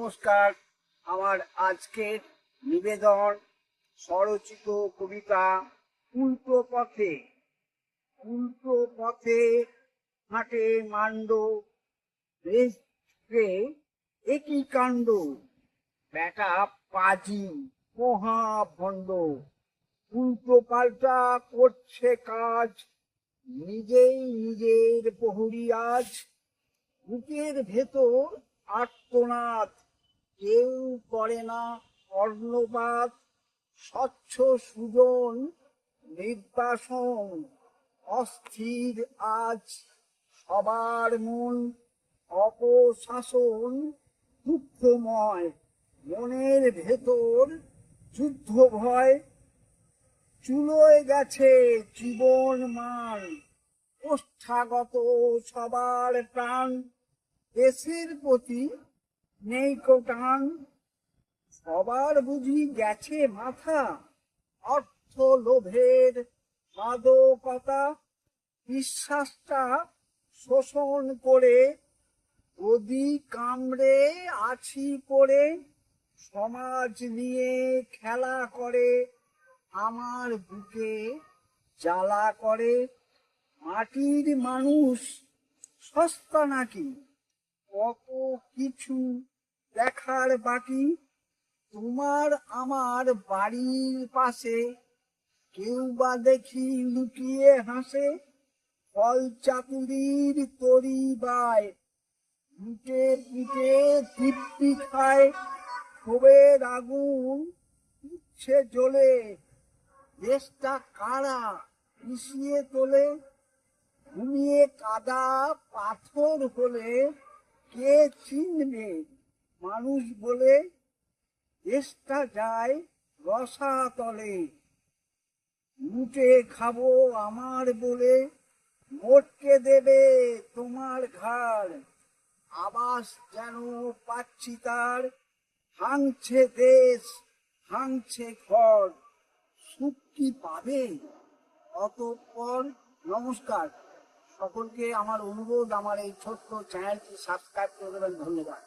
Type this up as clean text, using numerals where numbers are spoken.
নমস্কার। আমার আজকের নিবেদন স্বরচিত কবিতা উল্টো পথে। উল্টো পথে হাঁটে মান্ড, রেস্টে একই কাণ্ড। বেটা পাজি মহা ভণ্ড, উল্টো পাল্টা করছে কাজ, নিজেই নিজের প্রহরী আজ। বুকের ভেতর আর্তনাদ, কেউ করে না কর্ণপাত। স্বচ্ছ সুজন নির্বাসন, অস্থির আজ সবার মন। অপশাসন দুঃখময়, মনের ভেতর যুদ্ধ ভয়। চুলোয় গেছে জীবন মান, ওষ্ঠাগত সবার প্রাণ। দেশের প্রতি নেই কো টান, সবার বুঝি গেছে মাথা। অর্থ লোভের মাদকতা, বিশ্বাসটা শোষণ করে গদি কামড়ে আছি পড়ে। সমাজ নিয়ে খেলা করে, আমার বুকে জ্বালা করে। মাটির মানুষ সস্তা নাকি, কত কিছু দেখার বাকি। তোমার আমার বাড়ির পাশে কেউ বা দেখি লুকিয়ে হাসে। ফল চাতুরির তরি বায়, পিটে পিটে তৃপ্তি খায়। ক্ষোভের আগুন উঠছে জ্বলে, দেশটা কারা মিশিয়ে তোলে। ঘুমিয়ে কাদা পাথর হলে কে চিনবে মানুষ বলে। দেশটা যায় রসাতলে, লুটে খাবো আমার বলে। মোটকে দেবে তোমার ঘাড়, আবাস যেন পাচ্ছি তার। ভাঙছে দেশ, ভাঙছে ঘর, সুখ কি পাবে অতঃপর। নমস্কার সকলকে। আমার অনুরোধ, আমার এই ছোট্ট চ্যানেলটি সাবস্ক্রাইব করে দেবেন। ধন্যবাদ।